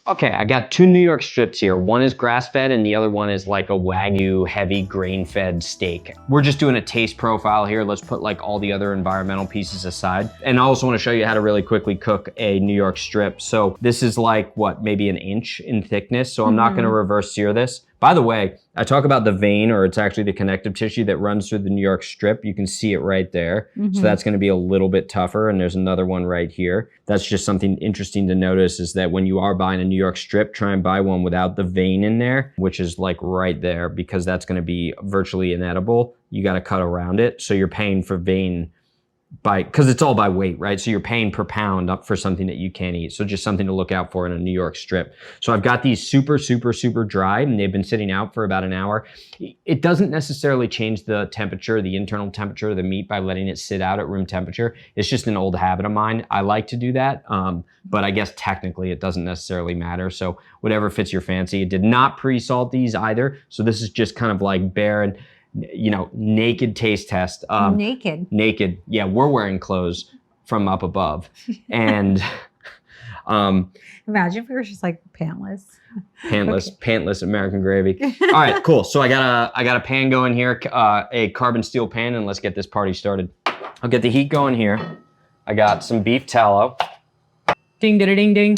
Okay, I got 2 New York strips here. One is grass-fed and the other one is like a Wagyu heavy grain-fed steak. We're just doing a taste profile here. Let's put like all the other environmental pieces aside. And I also want to show you how to really quickly cook a New York strip. So this is like, what, maybe an inch in thickness. So I'm not gonna reverse sear this. By the way, I talk about the vein, or it's actually the connective tissue that runs through the New York strip. You can see it right there. So that's gonna be a little bit tougher, and there's another one right here. That's just something interesting to notice, is that when you are buying a New York strip, try and buy one without the vein in there, which is like right there, because that's gonna be virtually inedible. You gotta cut around it. So you're paying for vein because it's all by weight, right? So you're paying per pound up for something that you can't eat. So just something to look out for in a New York strip. So I've got these super, super, super dry, and they've been sitting out for about an hour. It doesn't necessarily change the temperature, the internal temperature of the meat by letting it sit out at room temperature. It's just an old habit of mine. I like to do that, but I guess technically it doesn't necessarily matter. So whatever fits your fancy. It did not pre-salt these either. So this is just kind of like bare and, you know, naked taste test. Naked. Yeah, we're wearing clothes from up above. And imagine if we were just like pantless. Pantless American gravy. All right, cool. So I got a pan going here, a carbon steel pan, and let's get this party started. I'll get the heat going here. I got some beef tallow. Ding, ding, ding, ding.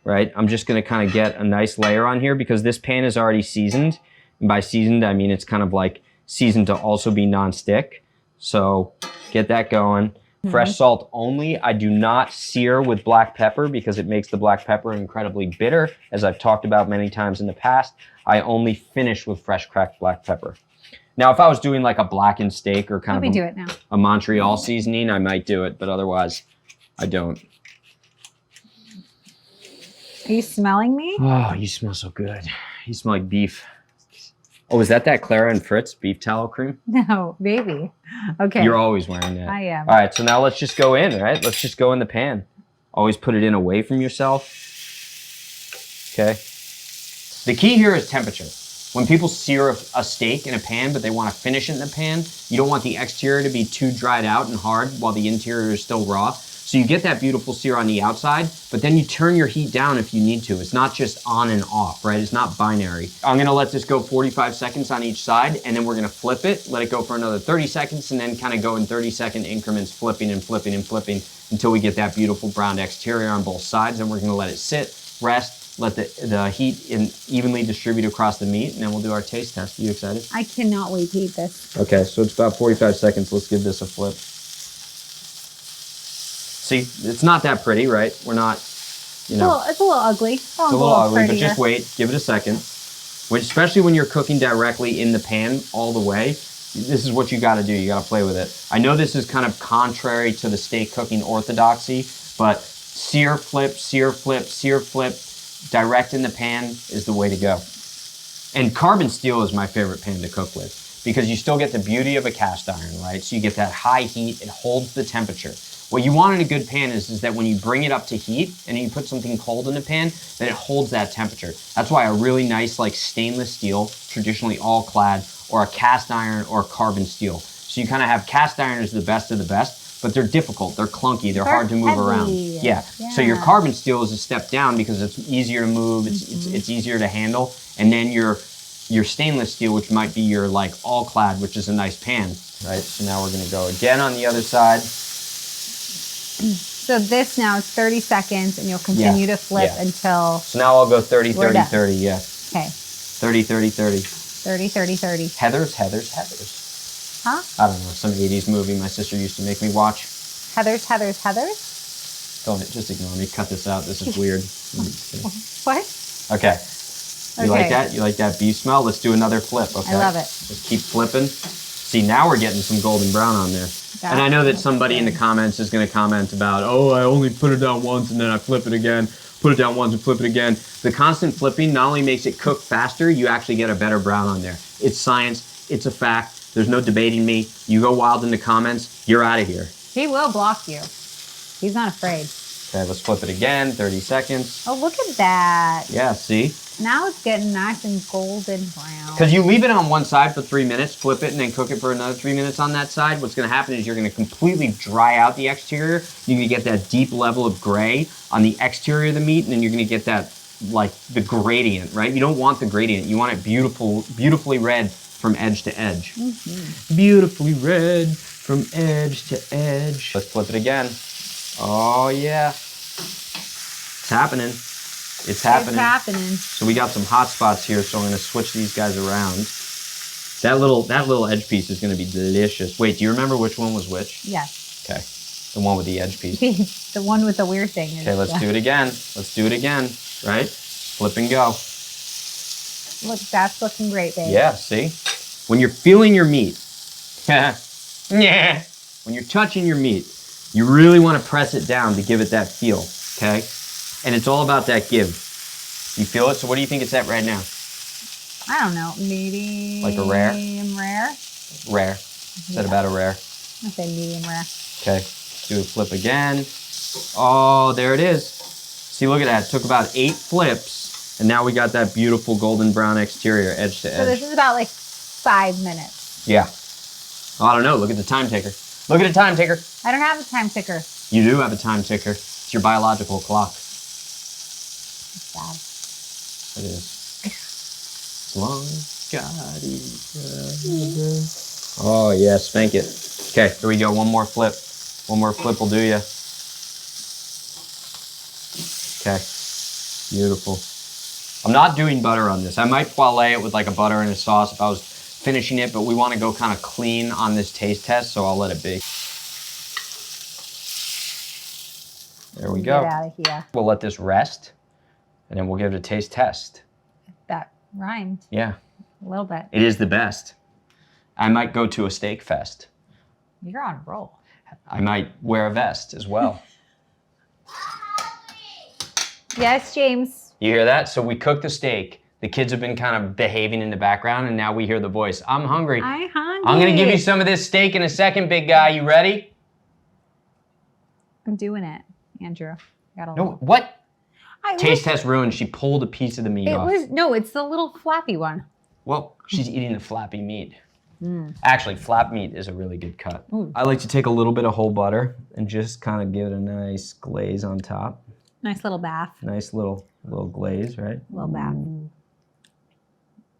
Right, I'm just gonna kind of get a nice layer on here because this pan is already seasoned. And by seasoned, I mean it's kind of like seasoned to also be non-stick. So get that going. Fresh salt only. I do not sear with black pepper because it makes the black pepper incredibly bitter. As I've talked about many times in the past, I only finish with fresh cracked black pepper. Now, if I was doing like a blackened steak or kind of a Montreal seasoning, I might do it, but otherwise I don't. Are you smelling me? Oh, you smell so good. You smell like beef. Oh, is that Clara and Fritz beef tallow cream? No, baby. Okay. You're always wearing that. I am. All right, so now let's just go in, right? Let's just go in the pan. Always put it in away from yourself. Okay. The key here is temperature. When people sear a steak in a pan, but they want to finish it in the pan, you don't want the exterior to be too dried out and hard while the interior is still raw. So you get that beautiful sear on the outside, but then you turn your heat down if you need to. It's not just on and off, right? It's not binary. I'm gonna let this go 45 seconds on each side, and then we're gonna flip it, let it go for another 30 seconds, and then kind of go in 30-second increments, flipping and flipping and flipping until we get that beautiful browned exterior on both sides. And we're gonna let it sit, rest, let the heat evenly distribute across the meat, and then we'll do our taste test. Are you excited? I cannot wait to eat this. Okay, so it's about 45 seconds. Let's give this a flip. See, it's not that pretty, right? We're not, you know. It's a little ugly. It's a little ugly, but just wait. Give it a second. Especially when you're cooking directly in the pan all the way, this is what you got to do. You got to play with it. I know this is kind of contrary to the steak cooking orthodoxy, but sear, flip, sear, flip, sear, flip, direct in the pan is the way to go. And carbon steel is my favorite pan to cook with because you still get the beauty of a cast iron, right? So you get that high heat. It holds the temperature. What you want in a good pan is that when you bring it up to heat and you put something cold in the pan, that it holds that temperature. That's why a really nice like stainless steel, traditionally all clad, or a cast iron or carbon steel. So you kind of have cast iron is the best of the best, but they're difficult, they're clunky, they're hard to move around. Yeah. So your carbon steel is a step down because it's easier to move, it's easier to handle, and then your stainless steel, which might be your like all clad, which is a nice pan, right? So now we're gonna go again on the other side. So this now is 30 seconds and you'll continue to flip until... So now I'll go 30, 30, 30, yeah. Okay. 30, 30, 30. 30, 30, 30. Heathers. Huh? I don't know, some 80s movie my sister used to make me watch. Heathers. Don't, just ignore me, cut this out, this is weird. What? Okay. You like that? You like that beef smell? Let's do another flip, okay? I love it. Just keep flipping. See, now we're getting some golden brown on there. And I know that somebody in the comments is going to comment about, oh, I only put it down once and then I flip it again, put it down once and flip it again. The constant flipping not only makes it cook faster, you actually get a better brown on there. It's science. It's a fact. There's no debating me. You go wild in the comments, you're out of here. He will block you. He's not afraid. Okay, let's flip it again, 30 seconds. Oh, look at that. Yeah, see? Now it's getting nice and golden brown. Because you leave it on one side for 3 minutes, flip it, and then cook it for another 3 minutes on that side. What's going to happen is you're going to completely dry out the exterior. You're going to get that deep level of gray on the exterior of the meat, and then you're going to get that like the gradient, right? You don't want the gradient. You want it beautifully red from edge to edge. Beautifully red from edge to edge. Let's flip it again. Oh yeah. It's happening. It's happening. It's happening. So we got some hot spots here, so I'm gonna switch these guys around. That little edge piece is gonna be delicious. Wait, do you remember which one was which? Yes. Okay, the one with the edge piece. The one with the weird thing. Okay, let's do it again. Let's do it again, right? Flip and go. Look, that's looking great, babe. Yeah, see? When you're feeling your meat, yeah. When you're touching your meat, you really wanna press it down to give it that feel, okay? And it's all about that give. You feel it? So what do you think it's at right now? I don't know, maybe... Like a rare? Medium rare? Rare. Is that about a rare? I'll say medium rare. Okay, do a flip again. Oh, there it is. See, look at that. It took about 8 flips, and now we got that beautiful golden brown exterior, edge to edge. So this is about like 5 minutes. Yeah. Oh, I don't know. Look at the time ticker. Look at the time ticker. I don't have a time ticker. You do have a time ticker. It's your biological clock. It's sad. It is. As long as God is. Oh, yeah, spank it. Okay, here we go. One more flip. One more flip will do you. Okay, beautiful. I'm not doing butter on this. I might poêle it with like a butter and a sauce if I was finishing it, but we want to go kind of clean on this taste test, so I'll let it be. There we go. Get out of here. We'll let this rest, and then we'll give it a taste test. That rhymed Yeah, a little bit. it is the best. I might go to a steak fest. You're on a roll. I might wear a vest as well. Yes, James. You hear that? So we cooked the steak. The kids have been kind of behaving in the background, and now we hear the voice. I'm hungry. I'm hungry. I'm gonna give you some of this steak in a second, big guy. You ready? I'm doing it, Andrew. Got a No, little. what? I Taste test ruined. She pulled a piece of the meat off. It's the little flappy one. Well, she's eating the flappy meat. Actually, flap meat is a really good cut. I like to take a little bit of whole butter and just kind of give it a nice glaze on top. Nice little bath. Nice little glaze, right? Little bath.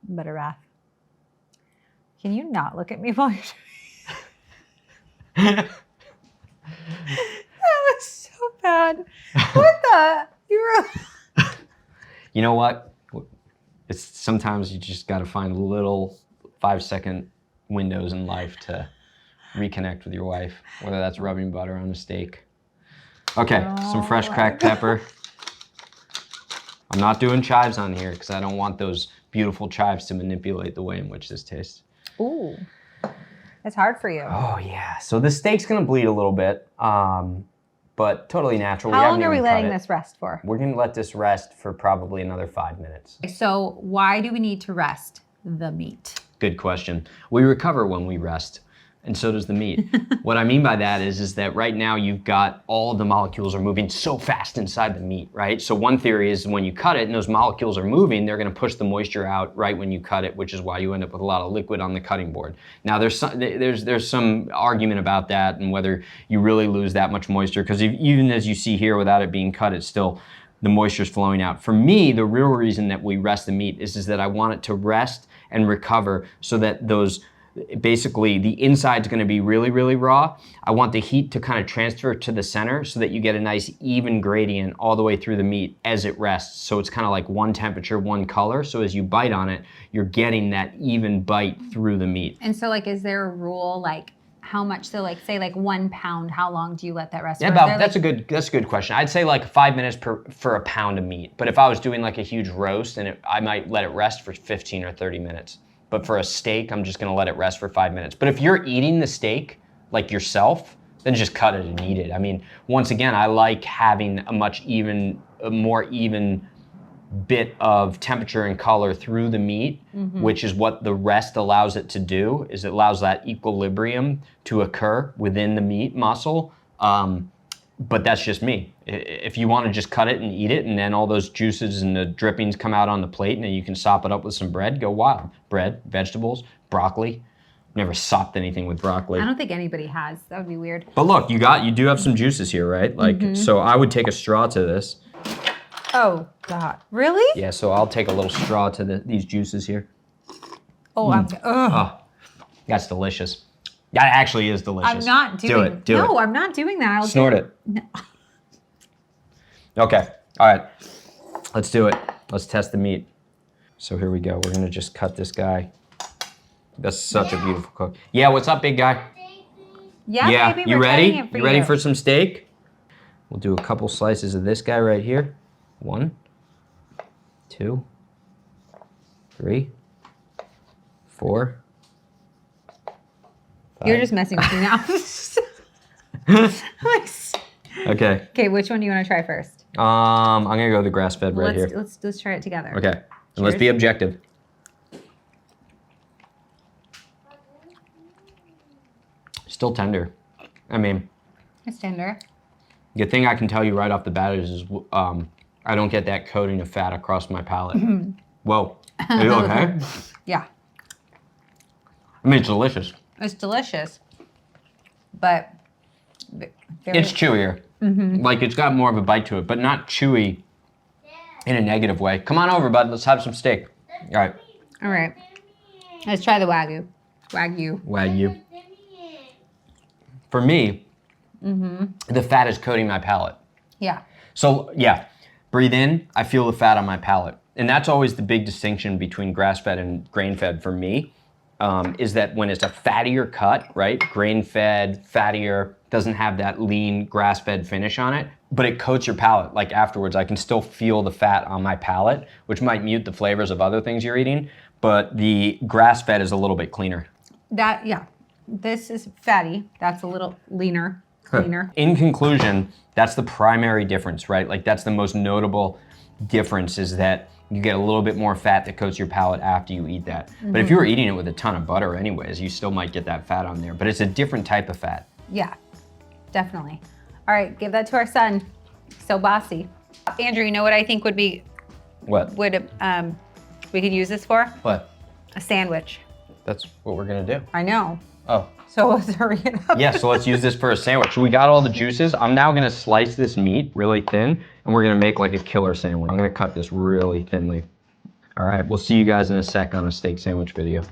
Butter bath. Can you not look at me while you're doing That was so bad. What the? You were... You know what? It's sometimes you just got to find little 5-second windows in life to reconnect with your wife, whether that's rubbing butter on a steak. Okay, some fresh cracked pepper. I'm not doing chives on here because I don't want those beautiful chives to manipulate the way in which this tastes. Ooh, it's hard for you. Oh yeah, so the steak's gonna bleed a little bit, but totally natural. How long are we letting this rest for? We're gonna let this rest for probably another 5 minutes. So why do we need to rest the meat? Good question. We recover when we rest, and so does the meat. What I mean by that is that right now you've got all the molecules are moving so fast inside the meat, right? So one theory is when you cut it and those molecules are moving, they're gonna push the moisture out right when you cut it, which is why you end up with a lot of liquid on the cutting board. Now there's some argument about that and whether you really lose that much moisture, because even as you see here without it being cut, it's still, the moisture's flowing out. For me, the real reason that we rest the meat is that I want it to rest and recover so that those, basically the inside's gonna be really, really raw. I want the heat to kind of transfer to the center so that you get a nice even gradient all the way through the meat as it rests. So it's kind of like one temperature, one color. So as you bite on it, you're getting that even bite through the meat. And so like, is there a rule, like how much, so like say like 1 pound, how long do you let that rest? Yeah, that's a good question. I'd say like 5 minutes for a pound of meat. But if I was doing like a huge roast, then I might let it rest for 15 or 30 minutes. But for a steak, I'm just gonna let it rest for 5 minutes. But if you're eating the steak like yourself, then just cut it and eat it. I mean, once again, I like having a more even bit of temperature and color through the meat, which is what the rest allows it to do, is it allows that equilibrium to occur within the meat muscle. But that's just me. If you want to just cut it and eat it, and then all those juices and the drippings come out on the plate, and then you can sop it up with some bread, go wild. Bread, vegetables, broccoli. Never sopped anything with broccoli. I don't think anybody has. That would be weird. But look, you do have some juices here, right? Like, so I would take a straw to this. Oh, God. Really? Yeah, so I'll take a little straw to these juices here. Oh, ugh. Oh, that's delicious. That actually is delicious. I'm not doing Do it. Do it. No, I'm not doing that. I'll Snort it. No. Okay. All right. Let's do it. Let's test the meat. So here we go. We're gonna just cut this guy. That's such a beautiful cook. Yeah. What's up, big guy? Yeah, baby, You we're ready? cutting it for You ready for some steak? We'll do a couple slices of this guy right here. 1, 2, 3, 4. 5. You're just messing with me now. Okay. Okay, which one do you want to try first? I'm gonna go the grass-fed right here. Let's try it together. Okay. And let's be objective. Still tender. I mean, It's tender. the thing I can tell you right off the bat is I don't get that coating of fat across my palate. Whoa. Are you okay? Yeah. I mean, it's delicious. It's delicious, but very, It's chewier. Like, it's got more of a bite to it, but not chewy in a negative way. Come on over, bud. Let's have some steak. All right. all right. Let's try the Wagyu. Wagyu. For me, the fat is coating my palate. Yeah. So, yeah, breathe in, I feel the fat on my palate. And that's always the big distinction between grass-fed and grain-fed for me, is that when it's a fattier cut, right? Grain-fed, fattier, doesn't have that lean grass-fed finish on it, but it coats your palate. Like afterwards, I can still feel the fat on my palate, which might mute the flavors of other things you're eating, but the grass-fed is a little bit cleaner. Yeah. This is fatty. That's a little leaner, cleaner. In conclusion, that's the primary difference, right? Like that's the most notable difference, is that you get a little bit more fat that coats your palate after you eat that. But if you were eating it with a ton of butter anyways, you still might get that fat on there, but it's a different type of fat. Yeah, definitely. All right, give that to our son. So bossy. Andrew, you know what I think would be, What? we could use this for? What? A sandwich. That's what we're gonna do. I know. Oh. So let's hurry it up. Yeah, so let's use this for a sandwich. We got all the juices. I'm now gonna slice this meat really thin, and we're gonna make like a killer sandwich. I'm gonna cut this really thinly. All right, we'll see you guys in a sec on a steak sandwich video.